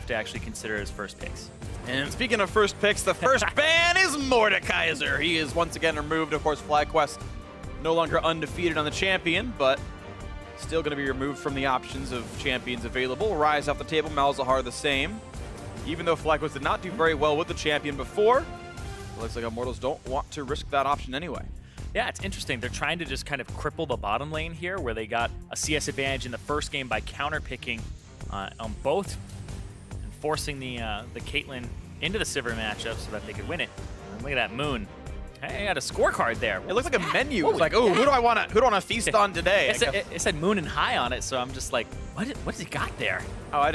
to actually consider as first picks. And speaking of first picks, the first ban is Mordekaiser. He is once again removed. Of course, FlyQuest no longer undefeated on the champion, but still going to be removed from the options of champions available. Rise off the table, Malzahar the same. Even though FlyQuest did not do very well with the champion before, it looks like Immortals don't want to risk that option anyway. Yeah, it's interesting. They're trying to just kind of cripple the bottom lane here, where they got a CS advantage in the first game by counter-picking on both and forcing the Caitlyn into the Sivir matchup so that they could win it. And look at that Moon. Hey, I got a scorecard there. It looks like a menu. It's like, oh, who do I want to feast on today? It said Moon and High on it, so I'm just like, what has he got there? Oh, I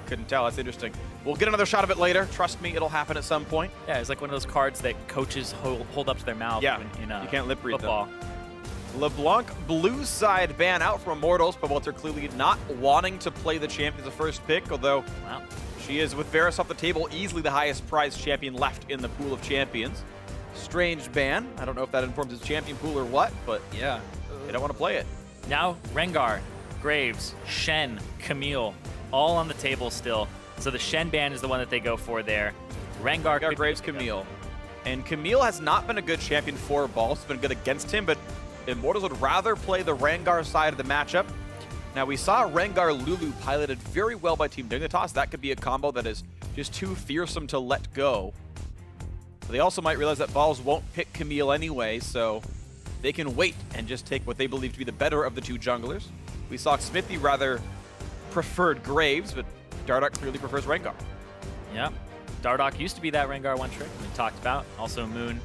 couldn't tell. That's interesting. We'll get another shot of it later. Trust me, it'll happen at some point. Yeah, it's like one of those cards that coaches hold up to their mouth. Yeah, in you can't lip read football. Them. LeBlanc, blue side ban out from Immortals. Pobelter clearly not wanting to play the champion as a first pick, although she is, with Varus off the table, easily the highest prized champion left in the pool of champions. Strange ban. I don't know if that informs his champion pool or what, but yeah, they don't want to play it. Now Rengar, Graves, Shen, Camille, all on the table still. So the Shen ban is the one that they go for there. Rengar, Graves, Camille. And Camille has not been a good champion for Balls. It's been good against him, but Immortals would rather play the Rengar side of the matchup. Now, we saw Rengar Lulu piloted very well by Team Dignitas. That could be a combo that is just too fearsome to let go. But they also might realize that Balls won't pick Camille anyway, so they can wait and just take what they believe to be the better of the two junglers. We saw Smithy rather preferred Graves, but Dardoch clearly prefers Rengar. Yeah, Dardoch used to be that Rengar one trick we talked about. Also Moon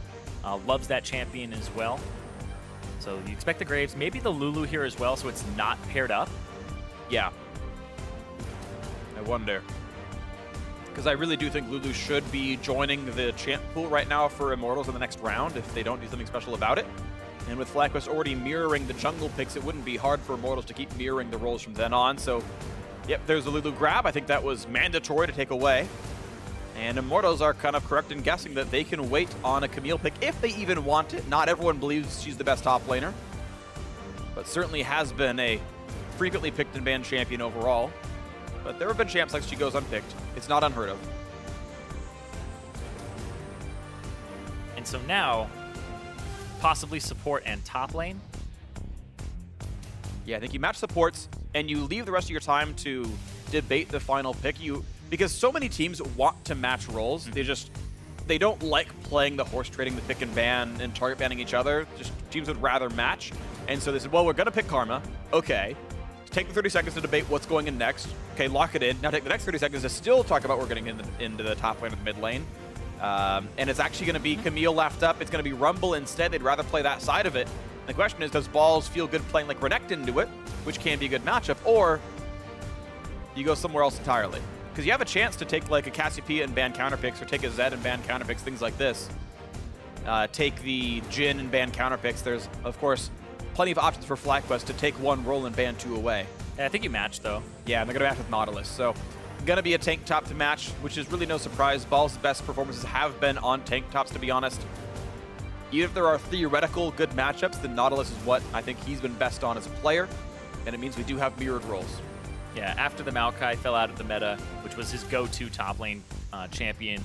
loves that champion as well. So you expect the Graves, maybe the Lulu here as well, so it's not paired up. Yeah. I wonder. Because I really do think Lulu should be joining the champ pool right now for Immortals in the next round if they don't do something special about it. And with FlyQuest already mirroring the jungle picks, it wouldn't be hard for Immortals to keep mirroring the roles from then on. So, yep, there's the Lulu grab. I think that was mandatory to take away. And Immortals are kind of correct in guessing that they can wait on a Camille pick if they even want it. Not everyone believes she's the best top laner, but certainly has been a frequently picked and banned champion overall. But there have been champs like she goes unpicked. It's not unheard of. And so now, possibly support and top lane. Yeah, I think you match supports and you leave the rest of your time to debate the final pick. Because so many teams want to match roles. They don't like playing the horse trading, the pick and ban, and target banning each other. Just teams would rather match. And so they said, well, we're going to pick Karma. Okay. Take the 30 seconds to debate what's going in next. Okay, lock it in. Now take the next 30 seconds to still talk about we're getting into the top lane of the mid lane. And it's actually going to be Camille left up. It's going to be Rumble instead. They'd rather play that side of it. The question is, does Balls feel good playing like Renekton into it, which can be a good matchup, or you go somewhere else entirely? Because you have a chance to take like a Cassiopeia and ban counterpicks, or take a Zed and ban counterpicks, things like this. Take the Jhin and ban counterpicks. There's, of course, plenty of options for FlyQuest to take one role and ban two away. Yeah, I think you match, though. Yeah, and they're going to match with Nautilus. So, going to be a tank top to match, which is really no surprise. Balls' best performances have been on tank tops, to be honest. Even if there are theoretical good matchups, then Nautilus is what I think he's been best on as a player. And it means we do have mirrored roles. Yeah, after the Maokai fell out of the meta, which was his go-to top lane champion,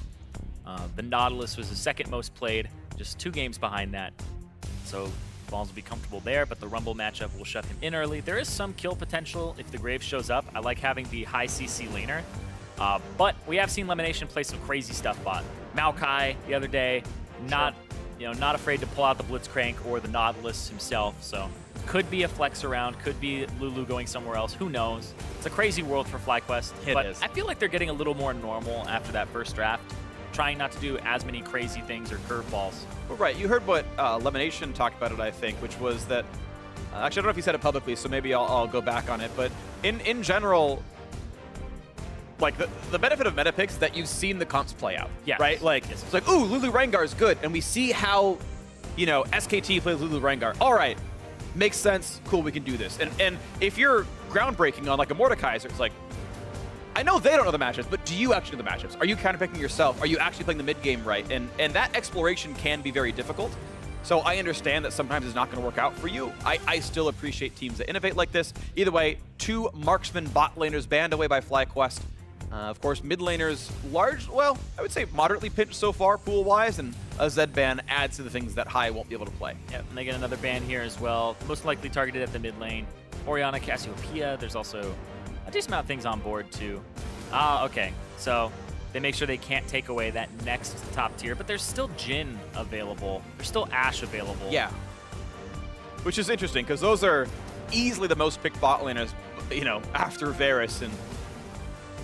the Nautilus was the second most played, just 2 games behind that. So Balls will be comfortable there, but the Rumble matchup will shut him in early. There is some kill potential if the Graves shows up. I like having the high CC laner, but we have seen Lemonnation play some crazy stuff bot. Maokai the other day, not afraid to pull out the Blitzcrank or the Nautilus himself, so could be a flex around, could be Lulu going somewhere else, who knows. It's a crazy world for FlyQuest, but I feel like they're getting a little more normal after that first draft, trying not to do as many crazy things or curveballs. Well, right, you heard what Lemonnation talked about it, I think, which was that, actually I don't know if he said it publicly, so maybe I'll go back on it, but in general, like the benefit of meta picks is that you've seen the comps play out, right? Like, it's like, ooh, Lulu Rengar is good, and we see how, SKT plays Lulu Rengar. All right, makes sense, cool, we can do this. And if you're groundbreaking on like a Mordekaiser, it's like, I know they don't know the matchups, but do you actually know the matchups? Are you counterpicking yourself? Are you actually playing the mid game right? And that exploration can be very difficult. So I understand that sometimes it's not going to work out for you. I still appreciate teams that innovate like this. Either way, 2 marksman bot laners banned away by FlyQuest. Of course, mid laners well, I would say moderately pinched so far pool-wise, and a Zed ban adds to the things that High won't be able to play. Yep, and they get another ban here as well. Most likely targeted at the mid lane. Orianna, Cassiopeia. There's also a decent amount of things on board too. Okay. So they make sure they can't take away that next top tier, but there's still Jhin available. There's still Ashe available. Yeah. Which is interesting, because those are easily the most picked bot laners, you know, after Varus. And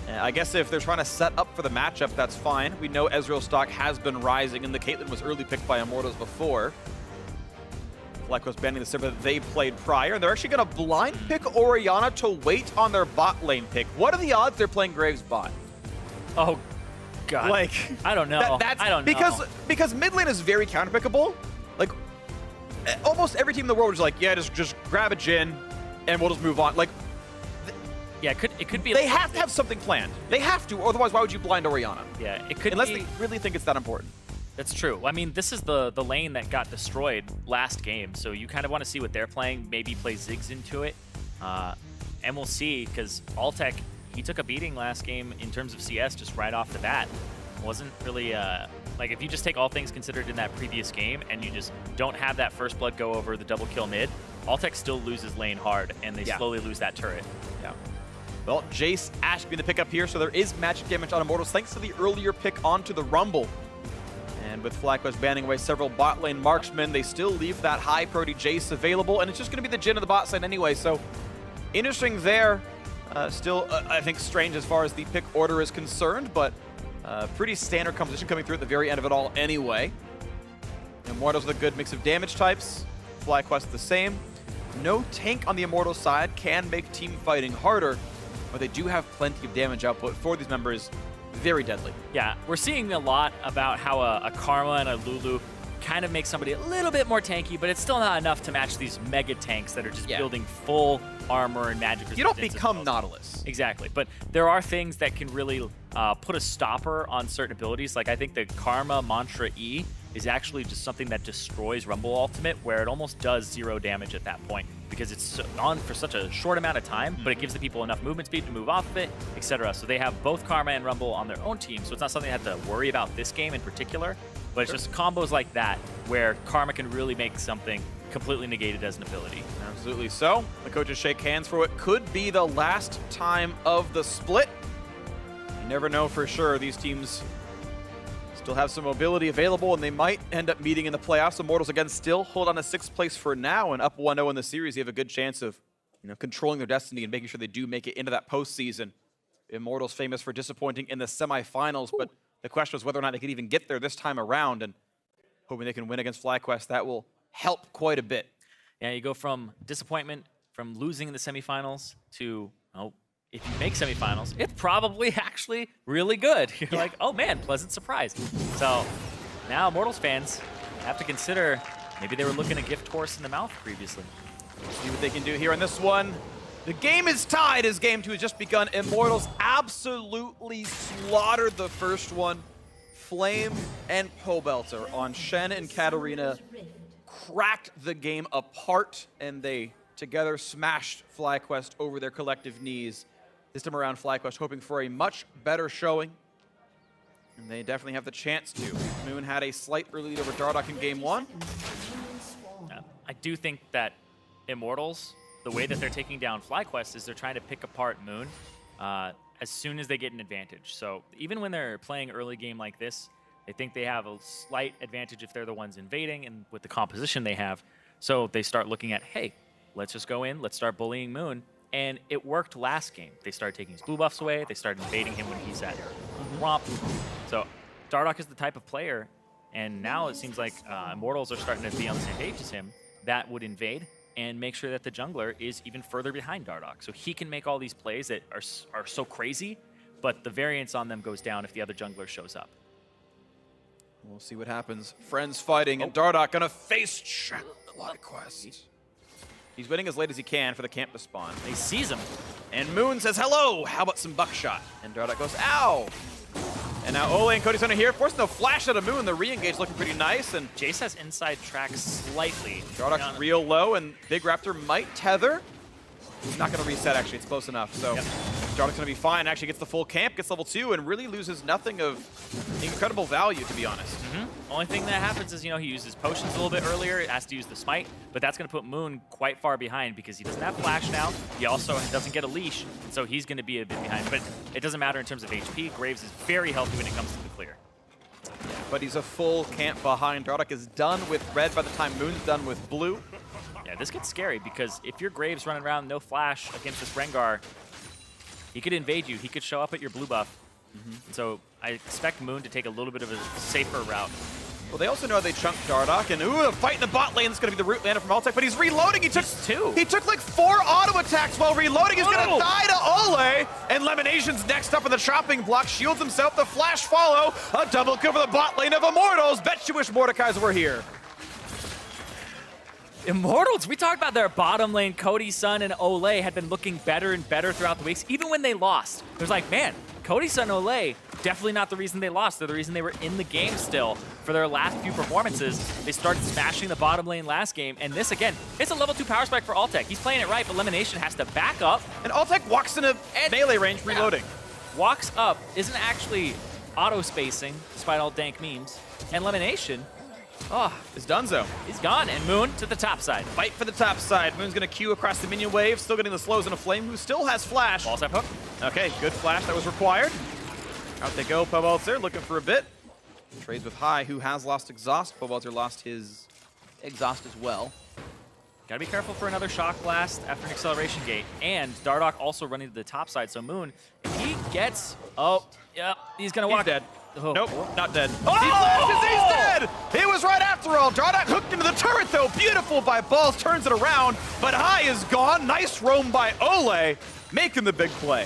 I guess if they're trying to set up for the matchup, that's fine. We know Ezreal's stock has been rising, and the Caitlyn was early picked by Immortals before. FlyQuest banning the server that they played prior. They're actually going to blind pick Orianna to wait on their bot lane pick. What are the odds they're playing Graves bot? Oh, God. Like, I don't know. I don't know. Because mid lane is very counterpickable. Like, almost every team in the world is like, yeah, just grab a Jhin, and we'll just move on. Like, yeah, it could be. They have to have something planned. They have to, otherwise why would you blind Orianna? Yeah, it could Unless be. they really think it's that important. That's true. I mean, this is the lane that got destroyed last game, so you kind of want to see what they're playing, maybe play Ziggs into it. And we'll see, because Altec, he took a beating last game in terms of CS just right off the bat. Wasn't really, like, if you just take all things considered in that previous game and you just don't have that first blood go over the double kill mid, Altec still loses lane hard, and they slowly lose that turret. Yeah. Well, Jayce, Ashe being the pickup here, so there is magic damage on Immortals thanks to the earlier pick onto the Rumble. And with FlyQuest banning away several bot lane marksmen, they still leave that high priority Jayce available, and it's just going to be the Jhin of the bot side anyway, so interesting there. Still, I think, strange as far as the pick order is concerned, but pretty standard composition coming through at the very end of it all anyway. Immortals with a good mix of damage types. FlyQuest the same. No tank on the Immortals side can make team fighting harder, but they do have plenty of damage output for these members. Very deadly. Yeah, we're seeing a lot about how a Karma and a Lulu kind of make somebody a little bit more tanky, but it's still not enough to match these mega tanks that are just building full armor and magic resistance. You don't become Nautilus. Exactly, but there are things that can really put a stopper on certain abilities. Like, I think the Karma Mantra E is actually just something that destroys Rumble Ultimate, where it almost does 0 damage at that point, because it's on for such a short amount of time, but it gives the people enough movement speed to move off of it, etc. So they have both Karma and Rumble on their own team, so it's not something they have to worry about this game in particular, but it's just combos like that where Karma can really make something completely negated as an ability. Absolutely so. The coaches shake hands for what could be the last time of the split. You never know for sure. These teams still have some mobility available, and they might end up meeting in the playoffs. Immortals, again, still hold on to 6th place for now, and up 1-0 in the series. They have a good chance of, you know, controlling their destiny and making sure they do make it into that postseason. Immortals famous for disappointing in the semifinals, but the question is whether or not they could even get there this time around, and hoping they can win against FlyQuest. That will help quite a bit. Yeah, you go from disappointment, from losing in the semifinals, to, oh, if you make semifinals, it's probably actually really good. You're like, oh man, pleasant surprise. So now Immortals fans have to consider maybe they were looking a gift horse in the mouth previously. We'll see what they can do here in this one. The game is tied as Game 2 has just begun. Immortals absolutely slaughtered the first one. Flame and Pobelter on Shen and Katarina cracked the game apart, and they together smashed FlyQuest over their collective knees. This time around, FlyQuest hoping for a much better showing, and they definitely have the chance to. Moon had a slight early lead over Dardoch in Game 1. I do think that Immortals, the way that they're taking down FlyQuest is they're trying to pick apart Moon as soon as they get an advantage. So even when they're playing early game like this, they think they have a slight advantage if they're the ones invading and with the composition they have. So they start looking at, hey, let's just go in, let's start bullying Moon. And it worked last game. They started taking his blue buffs away. They started invading him when he's at Romp. So Dardoch is the type of player, and now it seems like Immortals are starting to be on the same page as him, that would invade and make sure that the jungler is even further behind Dardoch. So he can make all these plays that are so crazy, but the variance on them goes down if the other jungler shows up. We'll see what happens. Friends fighting, and Dardoch gonna face FlyQuest. He's waiting as late as he can for the camp to spawn. He sees him. And Moon says, hello, how about some buckshot? And Dardoch goes, ow! And now Olleh and Cody Sun are here, forcing the flash out of Moon. The re-engage looking pretty nice, and Jayce has inside track slightly. Dardoch's real low, and Big Raptor might tether. He's not gonna reset, actually, it's close enough, so. Yep. Dardoch's gonna be fine, actually gets the full camp, gets level 2, and really loses nothing of incredible value, to be honest. Only thing that happens is, you know, he uses potions a little bit earlier, has to use the smite, but that's going to put Moon quite far behind because he doesn't have flash now. He also doesn't get a leash, so he's going to be a bit behind. But it doesn't matter in terms of HP. Graves is very healthy when it comes to the clear. But he's a full camp behind. Dardoch is done with red by the time Moon's done with blue. Yeah, this gets scary because if your Graves running around no flash against this Rengar, he could invade you. He could show up at your blue buff. So I expect Moon to take a little bit of a safer route. Well, they also know they chunked Dardoch, and a fight in the bot lane is going to be the root lander from Altec, but he's reloading. He took like 4 auto attacks while reloading. He's going to die to Olleh, and Lemmonnation's next up in the chopping block, shields himself. The flash follow, a double kill for the bot lane of Immortals. Bet you wish Mordekai's were here. Immortals, we talked about their bottom lane. Cody Sun and Olleh had been looking better and better throughout the weeks, even when they lost. It was like, man, Cody Sun and Olleh, definitely not the reason they lost. They're the reason they were in the game still. For their last few performances, they started smashing the bottom lane last game. And this, again, it's a level 2 power spike for Altec. He's playing it right, but Lemonnation has to back up. And Altec walks into melee range, reloading. Walks up, isn't actually auto-spacing, despite all dank memes. And Lemonnation, is donezo. He's gone, and Moon to the top side. Fight for the top side. Moon's going to queue across the minion wave, still getting the slows and a flame, who still has flash. Balls have hook. Okay, good flash that was required. Out they go, Pobelter looking for a bit. Trades with High, who has lost exhaust. Pobelter lost his exhaust as well. Gotta be careful for another shock blast after an acceleration gate. And Dardoch also running to the top side, so Moon, if he gets... Oh, yep, he's gonna walk. He's dead. Oh. Nope, not dead. He flashes, he's dead! It was right after all. Dardoch hooked into the turret, though. Beautiful by Balls, turns it around. But High is gone. Nice roam by Olleh, making the big play.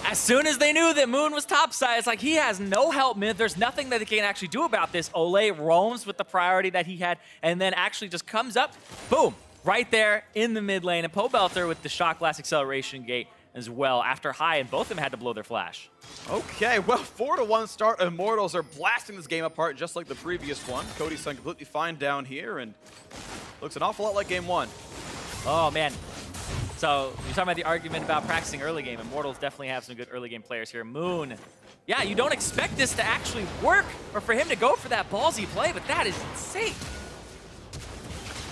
As soon as they knew that Moon was topside, it's like he has no help mid. There's nothing that they can actually do about this. Olleh roams with the priority that he had, and then actually just comes up, boom, right there in the mid lane. And Pobelter with the shock blast acceleration gate as well after High, and both of them had to blow their flash. Okay, well, 4-1 start. Immortals are blasting this game apart just like the previous one. Cody Sun completely fine down here, and looks an awful lot like game 1. Oh, man. So you're talking about the argument about practicing early game. Immortals definitely have some good early game players here. Moon, yeah, you don't expect this to actually work or for him to go for that ballsy play, but that is insane.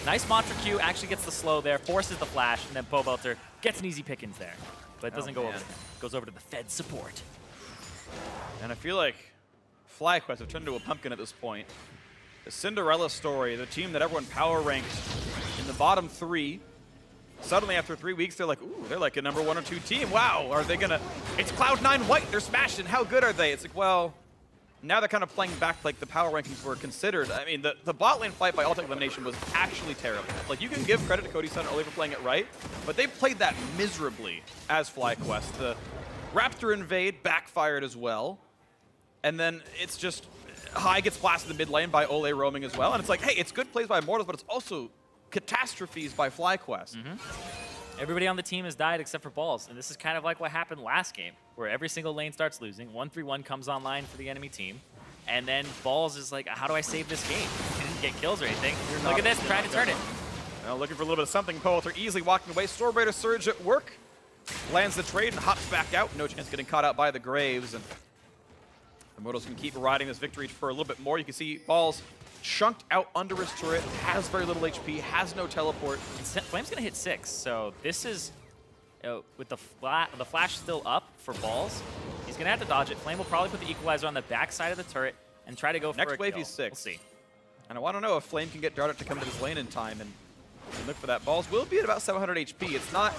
Nice Mantra Q, actually gets the slow there, forces the flash, and then Pobelter gets an easy pickings there. But it doesn't go over there. It goes over to the Fed support. And I feel like FlyQuest have turned into a pumpkin at this point. The Cinderella story, the team that everyone power ranked in the bottom 3. Suddenly, after 3 weeks, they're like, ooh, they're like a number 1 or 2 team. Wow, are they gonna... It's Cloud9 White, they're smashing. How good are they? It's like, well, now they're kind of playing back like the power rankings were considered. I mean, the bot lane fight by Altec Lemonnation was actually terrible. Like, you can give credit to Cody Sun early for playing it right, but they played that miserably as FlyQuest. The Raptor invade backfired as well, and then it's just High gets blasted in the mid lane by Olleh roaming as well, and it's like, hey, it's good plays by Immortals, but it's also catastrophes by FlyQuest. Everybody on the team has died except for Balls, and this is kind of like what happened last game, where every single lane starts losing. 1-3-1 comes online for the enemy team, and then Balls is like, how do I save this game? He didn't get kills or anything. Look at this, trying to turn it. Now looking for a little bit of something. Pobelter easily walking away. Stormraider Surge at work. Lands the trade and hops back out. No chance getting caught out by the Graves. And Immortals can keep riding this victory for a little bit more. You can see Balls chunked out under his turret, has very little HP, has no teleport. Flame's gonna hit 6, so this is, with the flash still up for Balls, he's gonna have to dodge it. Flame will probably put the equalizer on the back side of the turret and try to go for a kill. Next wave he's 6. We'll see. And I want to know if Flame can get Dardoch to come to this lane in time and look for that. Balls will be at about 700 HP. It's not,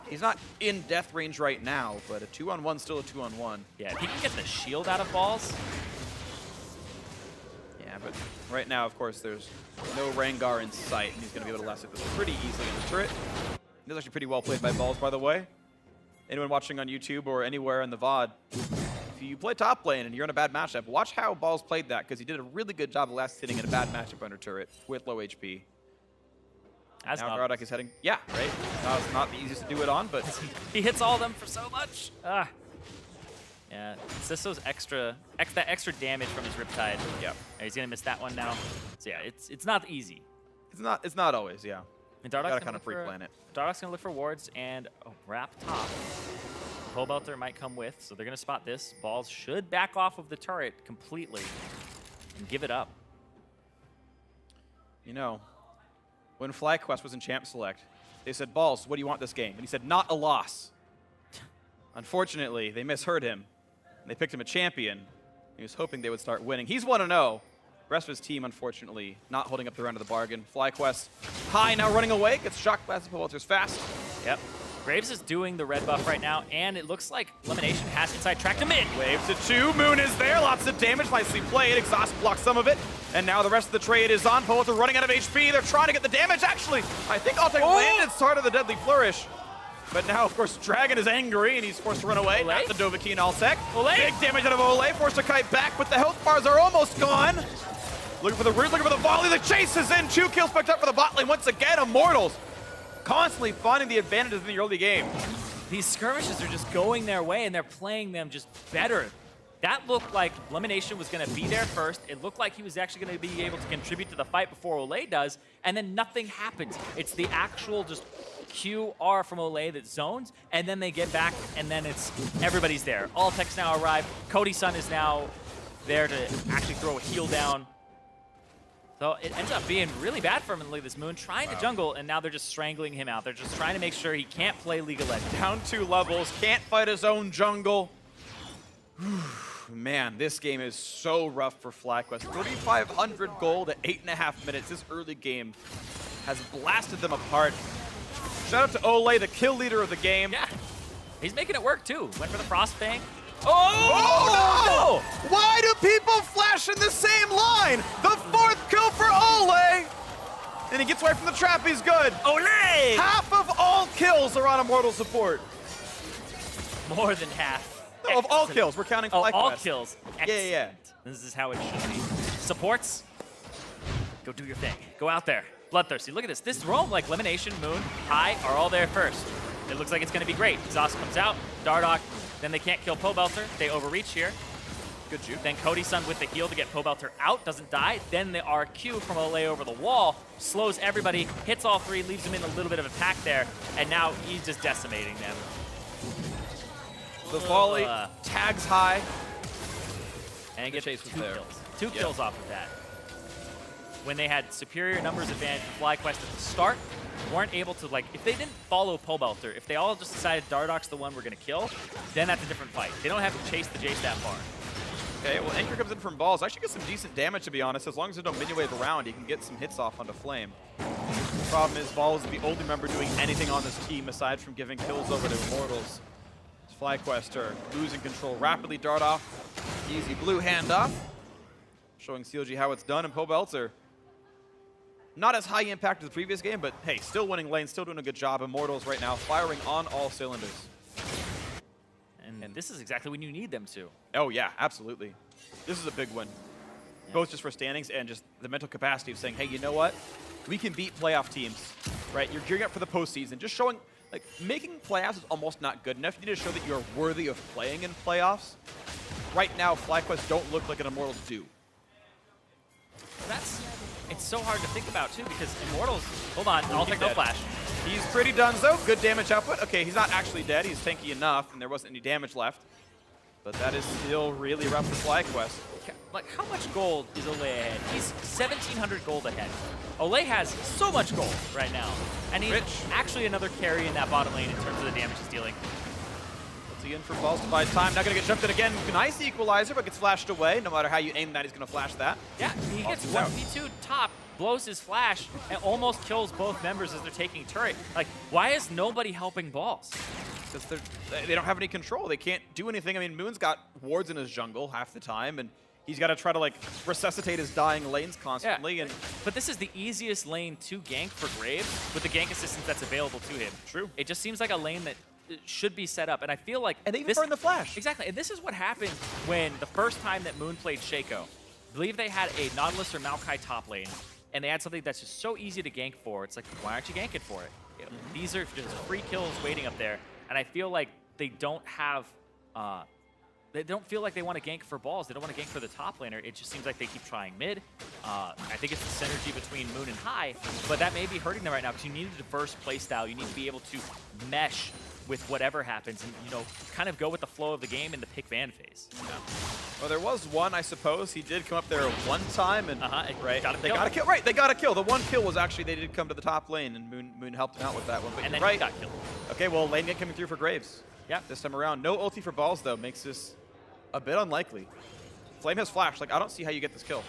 he's not in death range right now, but a 2-on-1 still a 2-on-1. Yeah, if he can get the shield out of Balls. Yeah, but right now, of course, there's no Rengar in sight, and he's going to be able to last it this pretty easily in the turret. This is actually pretty well played by Balls, by the way. Anyone watching on YouTube or anywhere in the VOD, if you play top lane and you're in a bad matchup, watch how Balls played that, because he did a really good job of last hitting in a bad matchup under turret with low HP. Now Dardoch is heading... Yeah, right? It's not the easiest to do it on, but... He hits all of them for so much. Yeah, it's just those that extra damage from his Riptide. Yeah. He's gonna miss that one now. So yeah, it's not easy. It's not always, yeah. And Dardoch's gotta kind of pre-plan it. Dardoch's gonna look for wards and wrap top. Pobelter might come with, so they're going to spot this. Balls should back off of the turret completely and give it up. You know, when FlyQuest was in Champ Select, they said, Balls, what do you want this game? And he said, not a loss. Unfortunately, they misheard him. And they picked him a champion. He was hoping they would start winning. He's 1-0. The rest of his team, unfortunately, not holding up their end of the bargain. FlyQuest high, now running away. Gets shock blasted. Pobelter's fast. Yep. Graves is doing the red buff right now, and it looks like Lemonnation has inside track to mid. Wave to 2. Moon is there. Lots of damage. Nicely played. Exhaust blocks some of it. And now the rest of the trade is on. Pobelter running out of HP. They're trying to get the damage. Actually, I think Altec landed start of the Deadly Flourish. But now, of course, Dragon is angry, and he's forced to run away. That's the Dovahkiin Altec. Big damage out of Olleh. Forced to kite back, but the health bars are almost gone. Looking for the root, looking for the volley. The chase is in. 2 kills picked up for the bot lane. Once again, Immortals constantly finding the advantages in the early game. These skirmishes are just going their way, and they're playing them just better. That looked like Lemonnation was going to be there first. It looked like he was actually going to be able to contribute to the fight before Olleh does, and then nothing happens. It's the actual just QR from Olleh that zones, and then they get back, and then it's everybody's there. Altec's now arrived. Cody Sun is now there to actually throw a heal down. So it ends up being really bad for him in League of this Moon, trying to jungle, and now they're just strangling him out. They're just trying to make sure he can't play League of Legends. Down 2 levels, can't fight his own jungle. Man, this game is so rough for FlyQuest. 3,500 gold at 8.5 minutes. This early game has blasted them apart. Shout out to Olleh, the kill leader of the game. Yeah, he's making it work too. Went for the Frostfang. Oh no! Why do people flash in the same line? The 4th kill for Olleh! And he gets away from the trap, he's good. Olleh! Half of all kills are on Immortal support. More than half. No, of all kills, we're counting FlyQuest. All kills. Excellent. Yeah. This is how it should be. Supports, go do your thing. Go out there. Bloodthirsty. Look at this. This roam, like Lemonnation, Moon, High, are all there first. It looks like it's going to be great. Exhaust comes out. Dardoch. Then they can't kill Pobelter. They overreach here. Good juke. Then Cody Sun with the heal to get Pobelter out. Doesn't die. Then the RQ from Olleh over the wall. Slows everybody. Hits all 3. Leaves them in a little bit of a pack there. And now he's just decimating them. The volley tags high. And gets Chase was 2 there. kills. 2 kills off of that. When they had superior numbers advantage for FlyQuest at the start, weren't able to, like, if they didn't follow Pobelter, if they all just decided Dardoch's the one we're going to kill, then that's a different fight. They don't have to chase the Jayce that far. Okay, well, Anchor comes in from Balls. Actually gets some decent damage, to be honest. As long as there's no minion wave around, he can get some hits off onto Flame. The problem is Balls is the only member doing anything on this team aside from giving kills over to Immortals. FlyQuest are losing control rapidly. Dardoch, easy blue hand off. Showing CLG how it's done, and Pobelter not as high impact as the previous game, but hey, still winning lane, still doing a good job. Immortals right now firing on all cylinders. And this is exactly when you need them to. Oh yeah, absolutely. This is a big one. Yeah. Both just for standings and just the mental capacity of saying, hey, you know what? We can beat playoff teams, right? You're gearing up for the postseason. Just showing, like, making playoffs is almost not good enough. You need to show that you're worthy of playing in playoffs. Right now, FlyQuest don't look like an Immortals do. It's so hard to think about, too, because Immortals, hold on, Altec no flash. He's pretty done, though. Good damage output. Okay, he's not actually dead. He's tanky enough, and there wasn't any damage left. But that is still really rough for FlyQuest. Like, how much gold is Olleh ahead? He's 1,700 gold ahead. Olleh has so much gold right now. And he's actually another carry in that bottom lane in terms of the damage he's dealing. Puts he in for balls to buy time. Not going to get jumped in again. Nice equalizer, but gets flashed away. No matter how you aim that, he's going to flash that. Yeah, he gets 1v2 top, blows his flash, and almost kills both members as they're taking turret. Like, why is nobody helping Balls? Because they don't have any control. They can't do anything. I mean, Moon's got wards in his jungle half the time, and he's got to try to, like, resuscitate his dying lanes constantly. Yeah, but this is the easiest lane to gank for Graves with the gank assistance that's available to him. True. It just seems like a lane that should be set up, and I feel like... And they even burn the flash. Exactly, and this is what happened when the first time that Moon played Shaco. I believe they had a Nautilus or Maokai top lane, and they had something that's just so easy to gank for. It's like, why aren't you ganking for it? You know, these are just free kills waiting up there. And I feel like they don't have, they don't feel like they want to gank for Balls. They don't want to gank for the top laner. It just seems like they keep trying mid. I think it's the synergy between Moon and High, but that may be hurting them right now because you need a diverse playstyle. You need to be able to mesh with whatever happens and, you know, kind of go with the flow of the game in the pick ban phase. Yeah. Well, there was one, I suppose. He did come up there one time, and right, they got a kill. Right, they got a kill. The one kill was actually they did come to the top lane, and Moon helped him out with that one. But and then right. he got killed. Okay, well, lane get coming through for Graves. Yeah, this time around. No ulti for balls though, makes this a bit unlikely. Flame has flash. Like, I don't see how you get this kill.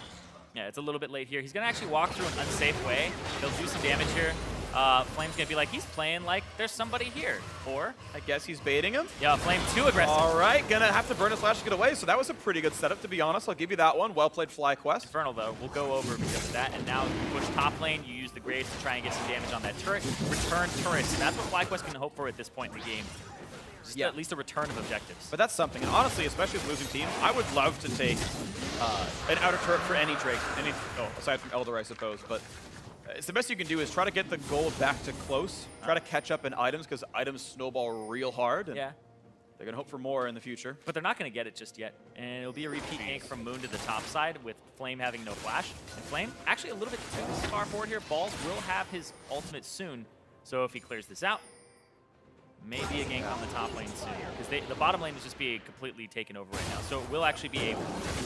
Yeah, it's a little bit late here. He's gonna actually walk through an unsafe way. He'll do some damage here. Flame's gonna be like, he's playing like there's somebody here. Or I guess he's baiting him. Yeah, Flame too aggressive. All right, gonna have to burn his flash to get away. So that was a pretty good setup, to be honest. I'll give you that one. Well played, FlyQuest. Infernal though, we'll go over because of that. And now you push top lane. You use the Graves to try and get some damage on that turret. Return turrets. And that's what FlyQuest can hope for at this point in the game. Just at least a return of objectives. But that's something. And honestly, especially with losing teams, I would love to take an outer turret for any Drake. Aside from Elder, I suppose. But it's the best you can do is try to get the gold back to close. Try to catch up in items, because items snowball real hard. And yeah. They're going to hope for more in the future. But they're not going to get it just yet. And it'll be a repeat gank from Moon to the top side with Flame having no flash. And Flame, actually a little bit too far forward here. Balls will have his ultimate soon. So if he clears this out, maybe a gank on the top lane soon. Because the bottom lane is just being completely taken over right now. So it will actually be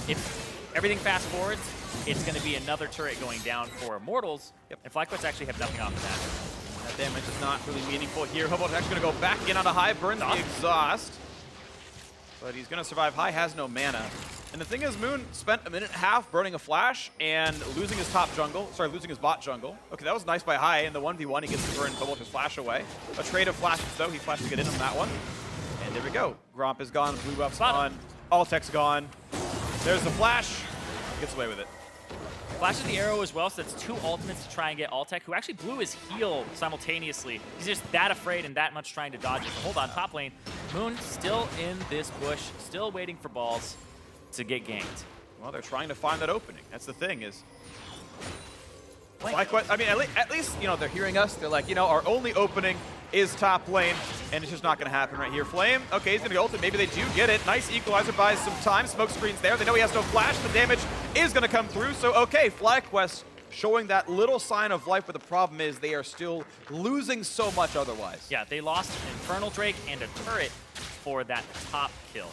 if everything fast forwards, it's going to be another turret going down for Immortals. Yep. And FlyQuest actually have nothing off of that. That damage is not really meaningful here. Pobelter actually going to go back in on a high, burns the exhaust. But he's going to survive. High has no mana. And the thing is, Moon spent a minute and a half burning a flash and losing his losing his bot jungle. Okay, that was nice by High. In the 1v1, he gets to burn Pobelter's flash away. A trade of flashes, though. He flashed to get in on that one. And there we go. Gromp is gone. Blue buff's gone. Altec's gone. There's the flash. Gets away with it. Flashes the arrow as well, so that's two ultimates to try and get Altec, who actually blew his heal simultaneously. He's just that afraid and that much trying to dodge it. Hold on, top lane. Moon still in this bush, still waiting for balls to get ganked. Well, they're trying to find that opening. That's the thing is... I mean, at least, you know, they're hearing us. They're like, you know, our only opening is top lane, and it's just not going to happen right here. Flame, okay, he's going to go ult, and maybe they do get it. Nice equalizer, buys some time. Smoke screen's there. They know he has no flash. The damage is going to come through. So, okay, FlyQuest showing that little sign of life, but the problem is they are still losing so much otherwise. Yeah, they lost an Infernal Drake and a turret for that top kill.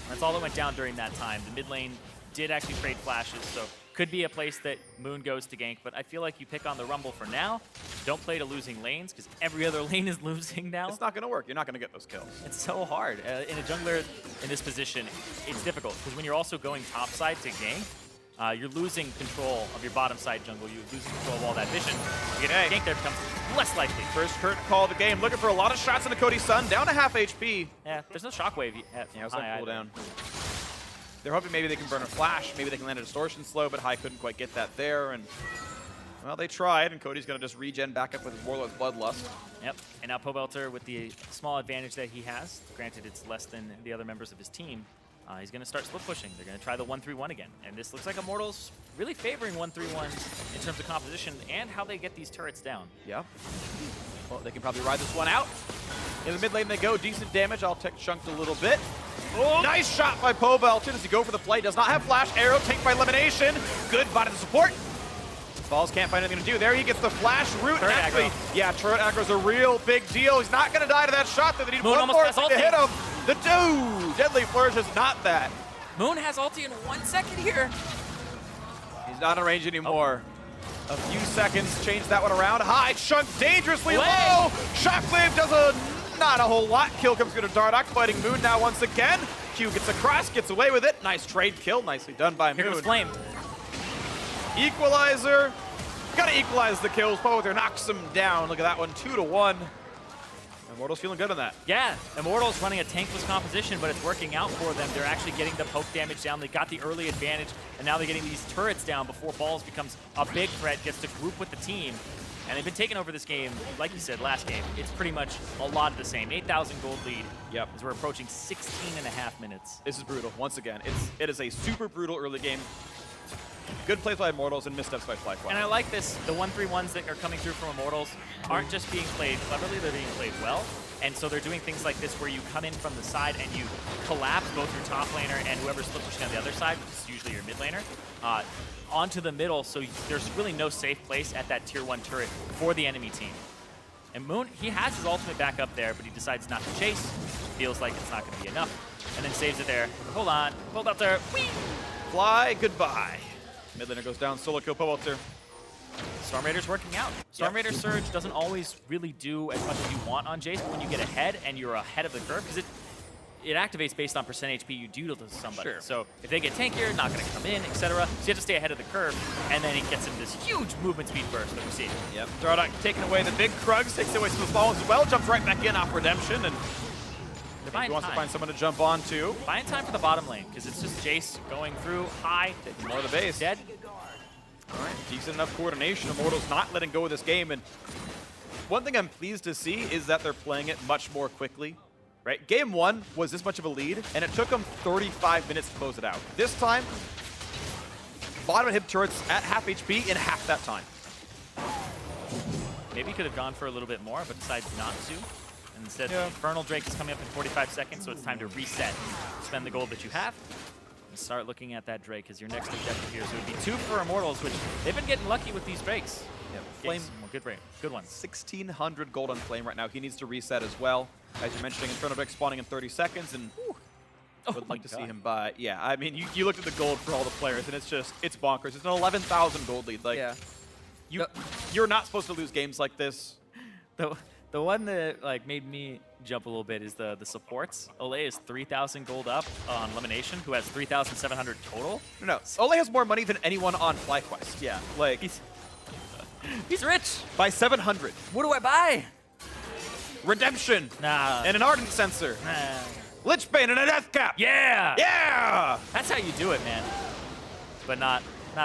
That's all that went down during that time. The mid lane did actually trade flashes, so could be a place that Moon goes to gank, but I feel like you pick on the Rumble for now. Don't play to losing lanes, because every other lane is losing now. It's not going to work. You're not going to get those kills. It's so hard. In a jungler in this position, it's difficult, because when you're also going top side to gank, you're losing control of your bottom side jungle. You're losing control of all that vision. You get gank there becomes less likely. First curtain call of the game. Looking for a lot of shots into Cody Sun. Down to half HP. Yeah, there's no shockwave yet. Yeah, it's not cooldown. They're hoping maybe they can burn a flash, maybe they can land a distortion slow, but High couldn't quite get that there, and well, they tried, and Cody's gonna just regen back up with his Warlord's Bloodlust. Yep, and now Pobelter with the small advantage that he has, granted it's less than the other members of his team, he's gonna start split pushing. They're gonna try the 1-3-1 again, and this looks like Immortals really favoring 1-3-1 in terms of composition and how they get these turrets down. Yeah. Well, they can probably ride this one out. In the mid lane they go, decent damage. Altec chunked a little bit. Oh, nice shot by Pobelter. Does he go for the play? Does not have flash. Arrow tanked by Lemonnation. Good body to support. Balls can't find anything to do. There he gets the flash route. Turret Actually, aggro. Yeah, turret aggro is a real big deal. He's not going to die to that shot, though. They need Moon one more thing to ulti. hit him. The Deadly Flourish is not that. Moon has ulti in 1 second here. He's not in range anymore. A few seconds, change that one around. High chunk, dangerously low. Shockwave does not a whole lot. Kill comes through to Dardoch, fighting Moon now once again. Q gets across, gets away with it. Nice trade kill, nicely done by Moon. Here comes Flame. Equalizer. Gotta equalize the kills. Pobelter knocks him down. Look at that one, 2-1. Immortals feeling good on that. Yeah, Immortals running a tankless composition, but it's working out for them. They're actually getting the poke damage down. They got the early advantage, and now they're getting these turrets down before Balls becomes a big threat, gets to group with the team. And they've been taking over this game, like you said, last game. It's pretty much a lot of the same. 8,000 gold lead. Yep. As we're approaching 16.5 minutes. This is brutal, once again. It is a super brutal early game. Good plays by Immortals and missteps by FlyQuest. And I like this. The 1-3-1s that are coming through from Immortals aren't just being played cleverly, they're being played well. And so they're doing things like this where you come in from the side and you collapse both your top laner and whoever's split pushing on the other side, which is usually your mid laner, onto the middle, so there's really no safe place at that tier 1 turret for the enemy team. And Moon, he has his ultimate back up there, but he decides not to chase. Feels like it's not going to be enough. And then saves it there. Hold on. Pobelter. Whee! Fly, goodbye. Mid laner goes down, solo kill Pobelter. Storm Raider's working out. Storm Raider Surge doesn't always really do as much as you want on Jayce, but when you get ahead and you're ahead of the curve, because it activates based on percent HP you do to somebody. Sure. So if they get tankier, not going to come in, etc. So you have to stay ahead of the curve, and then he gets in this huge movement speed burst that we see. Yep. Dardoch taking away the big Krugs, takes away some of the small ones as well, jumps right back in off Redemption, and he wants to find someone to jump on to. Buying time for the bottom lane, because it's just Jayce going through high. Taking more of the base. Dead. All right, decent enough coordination. Immortals not letting go of this game, and one thing I'm pleased to see is that they're playing it much more quickly. Right? Game 1 was this much of a lead, and it took them 35 minutes to close it out. This time, bottom hip turrets at half HP in half that time. Maybe could have gone for a little bit more, but decides not to. And instead, Infernal Drake is coming up in 45 seconds, so it's time to reset. Spend the gold that you have, and start looking at that Drake as your next objective here. So it would be 2 for Immortals, which they've been getting lucky with these Drakes. Yep. Flame, good one. 1,600 gold on Flame right now. He needs to reset as well. As you're mentioning, Infernal Drake spawning in 30 seconds, and would like to see him buy. Yeah, I mean, you looked at the gold for all the players, and it's bonkers. It's an 11,000 gold lead. Like, you're not supposed to lose games like this. The one that like made me jump a little bit is the supports. Olleh is 3,000 gold up on Lemonnation, who has 3,700 total. No, Olleh has more money than anyone on FlyQuest. Yeah, like he's rich by 700. What do I buy? Redemption. Nah. And an Ardent Sensor. Nah. Lichbane and a Death Cap. Yeah. Yeah. That's how you do it, man. But not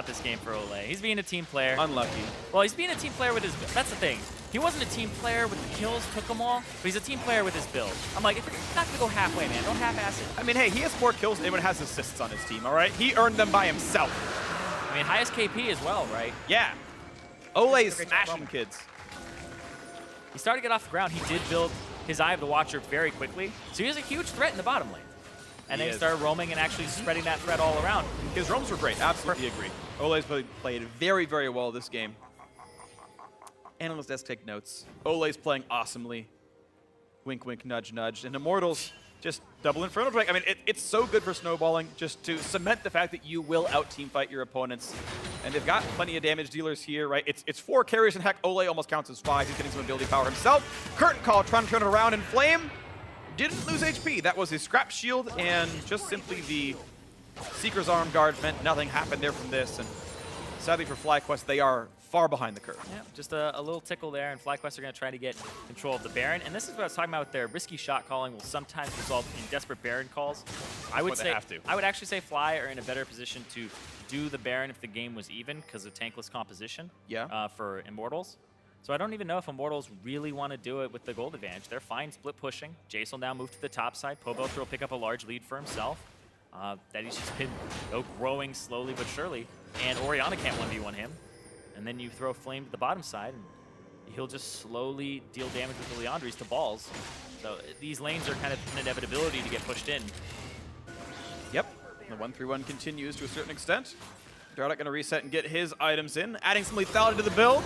this game for Olleh. He's being a team player. Unlucky. Well, he's being a team player with his. That's the thing. He wasn't a team player with the kills, took them all, but he's a team player with his build. I'm like, if you're not gonna go halfway, man, don't half-ass it. I mean, hey, he has more kills than anyone has assists on his team. All right, he earned them by himself. I mean, highest KP as well, right? Yeah. Olleh's smashing kids. He started to get off the ground. He did build his Eye of the Watcher very quickly, so he was a huge threat in the bottom lane. And then he started roaming and actually spreading that threat all around. His roams were great. Absolutely agree. Olleh's played very, very well this game. Analyst desk take notes. Olleh's playing awesomely. Wink, wink, nudge, nudge. And Immortals just double Infernal Drake. I mean, it's so good for snowballing, just to cement the fact that you will out-teamfight your opponents. And they've got plenty of damage dealers here, right? It's 4 carries, and heck, Olleh almost counts as 5. He's getting some ability power himself. Curtain Call, trying to turn it around, and Flame didn't lose HP. That was his Scrap Shield, and just simply the Seeker's Arm Guard meant nothing happened there from this. And sadly for FlyQuest, they are far behind the curve. Yeah, just a little tickle there, and FlyQuest are going to try to get control of the Baron. And this is what I was talking about with their risky shot calling will sometimes result in desperate Baron calls. I would actually say Fly are in a better position to do the Baron if the game was even because of tankless composition for Immortals. So I don't even know if Immortals really want to do it with the gold advantage. They're fine split pushing. Jayce will now move to the top side. Pobelter will pick up a large lead for himself. That he's just been growing slowly but surely. And Orianna can't 1v1 him. And then you throw Flame to the bottom side, and he'll just slowly deal damage with the Leandries to balls. So these lanes are kind of an inevitability to get pushed in. Yep, the 1-3-1 continues to a certain extent. Dardoch going to reset and get his items in, adding some lethality to the build.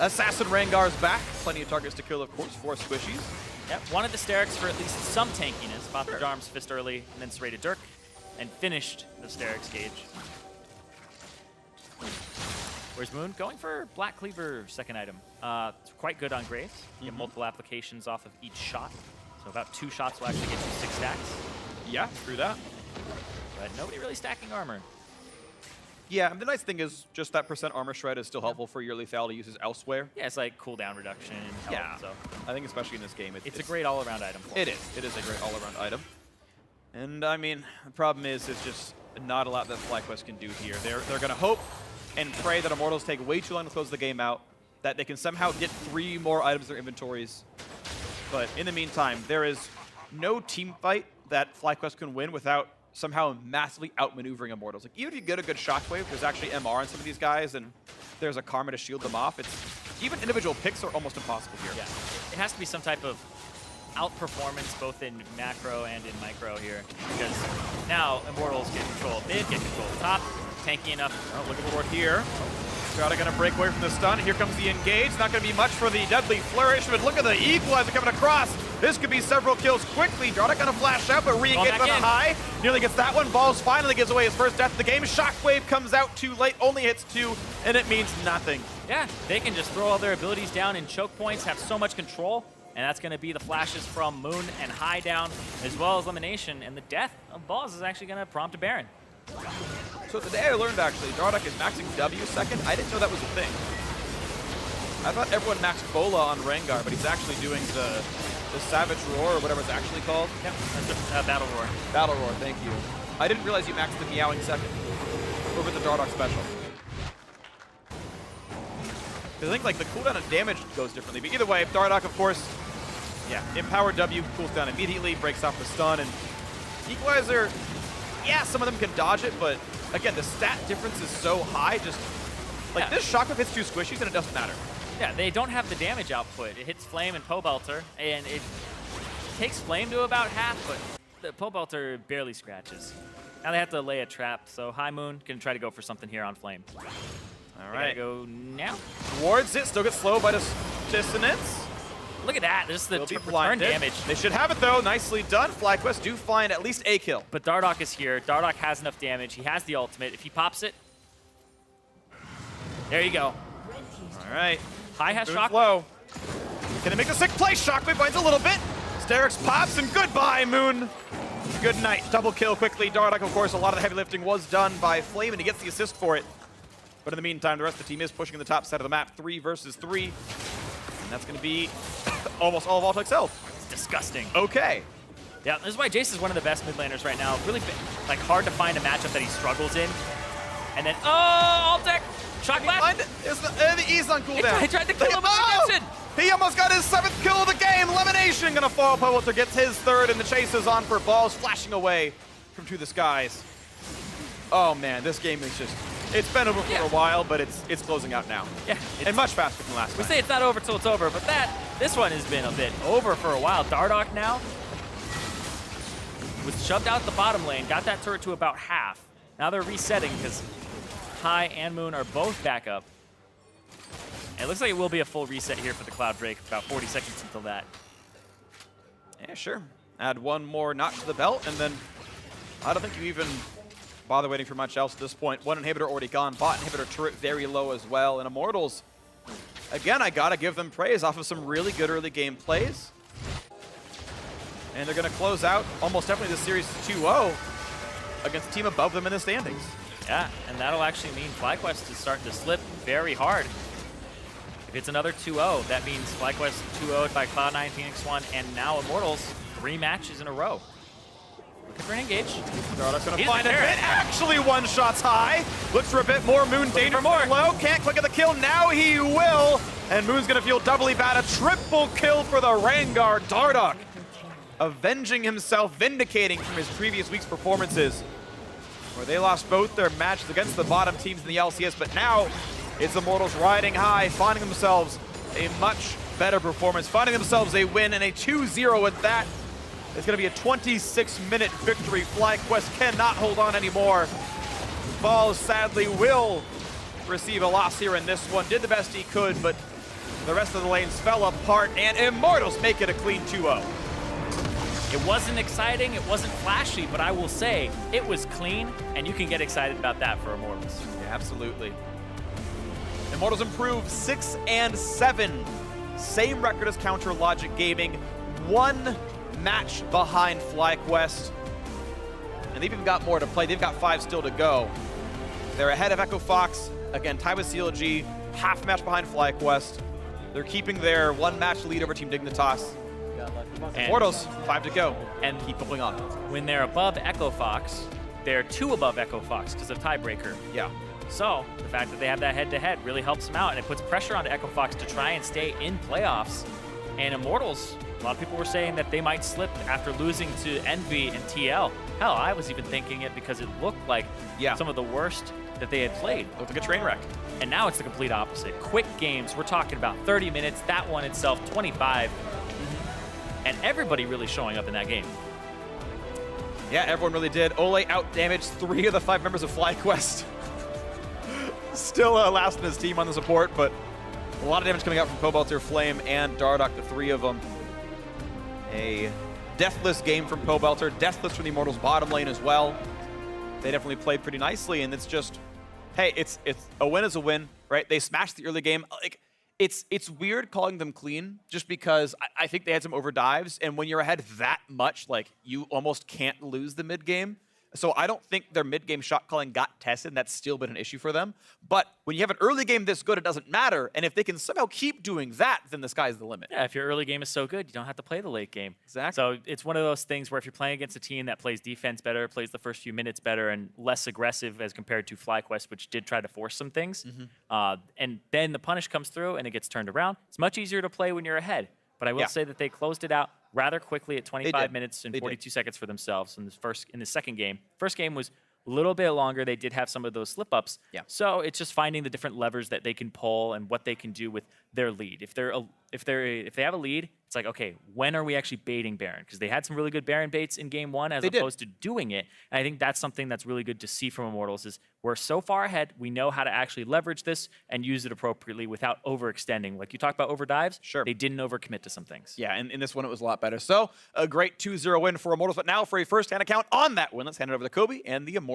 Assassin Rengar's back. Plenty of targets to kill, of course, 4 squishies. Yep, wanted the Sterix for at least some tankiness. Bought the Jarm's Fist early, and then serrated Dirk, and finished the Sterix gauge. Where's Moon? Going for Black Cleaver second item. It's quite good on Graves. You get multiple applications off of each shot. So about 2 shots will actually get you 6 stacks. Yeah, through that. But nobody really stacking armor. Yeah, and the nice thing is just that % armor shred is still helpful for your lethality uses elsewhere. Yeah, it's like cooldown reduction. Yeah, so I think especially in this game, it's a great all-around item. It is. It is a great all-around item. And I mean, the problem is it's just not a lot that FlyQuest can do here. They're going to hope and pray that Immortals take way too long to close the game out, that they can somehow get 3 more items in their inventories. But in the meantime, there is no team fight that FlyQuest can win without somehow massively outmaneuvering Immortals. Like, even if you get a good shockwave, there's actually MR on some of these guys, and there's a Karma to shield them off. Even individual picks are almost impossible here. Yeah, it has to be some type of outperformance both in macro and in micro here, because now Immortals get control of mid, get control of top, tanky enough. Oh, look at the ward here. Dardoch gonna break away from the stun. Here comes the engage. Not gonna be much for the deadly flourish, but look at the equalizer coming across. This could be several kills quickly. Dardoch gonna flash out, but re-engage on the high. Nearly gets that one. Balls finally gives away his first death of the game. Shockwave comes out too late, only hits 2, and it means nothing. Yeah, they can just throw all their abilities down in choke points, have so much control, and that's going to be the flashes from Moon and High down, as well as Lemonnation, and the death of Balls is actually going to prompt a Baron. So today I learned, actually, Dardoch is maxing W second. I didn't know that was a thing. I thought everyone maxed Bola on Rengar, but he's actually doing the Savage Roar, or whatever it's actually called. Yep, that's the Battle Roar. Battle Roar, thank you. I didn't realize you maxed the Meowing second over the Dardoch special. I think like the cooldown of damage goes differently, but either way, Dardoch, of course, yeah, Empower W cools down immediately, breaks off the stun, and Equalizer, yeah, some of them can dodge it, but again, the stat difference is so high, just like this Shockwave hits 2 squishies and it doesn't matter. Yeah, they don't have the damage output. It hits Flame and Pobelter, and it takes Flame to about half, but the Pobelter barely scratches. Now they have to lay a trap, so High Moon can try to go for something here on Flame. All right. Go now. Wards it, still gets slowed by Dissonance. Look at that, there's the return damage. They should have it though, nicely done. FlyQuest do find at least a kill. But Dardoch is here, Dardoch has enough damage, he has the ultimate. If he pops it, there you go. All right. High has Moon's Shockwave. low. Can it make the sick play? Shockwave finds a little bit. Sterix pops and goodbye, Moon. Good night. Double kill quickly. Dardoch, of course, a lot of the heavy lifting was done by Flame, and he gets the assist for it. But in the meantime, the rest of the team is pushing the top side of the map, 3 versus 3. And that's going to be almost all of Altec's health. It's disgusting. Okay. Yeah, this is why Jayce is one of the best mid laners right now. Really, like, hard to find a matchup that he struggles in. And then, oh, Altec! Shock blast! The E's on cooldown. I tried to kill him, but he almost got his 7th kill of the game. Lemonnation gonna fall. Pobelter gets his 3rd, and the chase is on for Balls, flashing away from To the Skies. Oh man, this game is just, it's been over for a while, but it's closing out now. Yeah. And much faster than last time. We say it's not over till it's over, but this one has been a bit over for a while. Dardoch now was shoved out the bottom lane, got that turret to about half. Now they're resetting because High and Moon are both back up. And it looks like it will be a full reset here for the Cloud Drake, about 40 seconds until that. Yeah, sure. Add one more notch to the belt, and then I don't think you even bother waiting for much else at this point. One inhibitor already gone, bot inhibitor turret very low as well, and Immortals, again, I gotta give them praise off of some really good early game plays. And they're gonna close out almost definitely the series 2-0 against a team above them in the standings. Yeah, and that'll actually mean FlyQuest is starting to slip very hard. If it's another 2-0, that means FlyQuest 2-0'd by Cloud9, Phoenix 1, and now Immortals 3 matches in a row. Looking for an engage. Dardoch's gonna find it. Actually one-shots High. Looks for a bit more. Moon danger more. Low. Can't click at the kill. Now he will. And Moon's gonna feel doubly bad. A triple kill for the Rengar. Dardoch avenging himself, vindicating from his previous week's performances, where they lost both their matches against the bottom teams in the LCS, but now it's Immortals riding high, finding themselves a much better performance, finding themselves a win, and a 2-0 with that. It's going to be a 26-minute victory. FlyQuest cannot hold on anymore. Balls sadly will receive a loss here in this one. Did the best he could, but the rest of the lanes fell apart, and Immortals make it a clean 2-0. It wasn't exciting, it wasn't flashy, but I will say it was clean, and you can get excited about that for Immortals. Yeah, absolutely. Immortals improved 6-7. Same record as Counter Logic Gaming. 1 match behind FlyQuest. And they've even got more to play. They've got 5 still to go. They're ahead of Echo Fox. Again, tied with CLG. Half match behind FlyQuest. They're keeping their 1 match lead over Team Dignitas. Immortals, 5 to go, and keep going on. When they're above Echo Fox, they're 2 above Echo Fox because of tiebreaker. Yeah. So the fact that they have that head-to-head really helps them out, and it puts pressure onto Echo Fox to try and stay in playoffs. And Immortals, a lot of people were saying that they might slip after losing to Envy and TL. Hell, I was even thinking it because it looked like some of the worst that they had played. Looked like a train wreck. And now it's the complete opposite. Quick games, we're talking about 30 minutes, that one itself 25. And everybody really showing up in that game. Yeah, everyone really did. Olleh out-damaged 3 of the 5 members of FlyQuest. Still last in his team on the support, but a lot of damage coming out from Pobelter, Flame, and Dardoch, the three of them. A deathless game from Pobelter, deathless from the Immortals bottom lane as well. They definitely played pretty nicely, and it's just, hey, it's a win is a win, right? They smashed the early game. Like, it's weird calling them clean, just because I think they had some overdives, and when you're ahead that much, like, you almost can't lose the mid game. So I don't think their mid-game shot calling got tested, and that's still been an issue for them. But when you have an early game this good, it doesn't matter. And if they can somehow keep doing that, then the sky's the limit. Yeah, if your early game is so good, you don't have to play the late game. Exactly. So it's one of those things where if you're playing against a team that plays defense better, plays the first few minutes better, and less aggressive as compared to FlyQuest, which did try to force some things, and then the punish comes through and it gets turned around, it's much easier to play when you're ahead. But I will say that they closed it out rather quickly at 25 minutes and 42 seconds for themselves in the second game. First game was a little bit longer. They did have some of those slip-ups. Yeah. So it's just finding the different levers that they can pull and what they can do with their lead. If they have a lead, it's like, okay, when are we actually baiting Baron? Because they had some really good Baron baits in game one as opposed to doing it. And I think that's something that's really good to see from Immortals is we're so far ahead, we know how to actually leverage this and use it appropriately without overextending. Like you talked about overdives, they didn't overcommit to some things. Yeah, and in this one it was a lot better. So a great 2-0 win for Immortals. But now for a first-hand account on that win, let's hand it over to Kobe and the Immortals.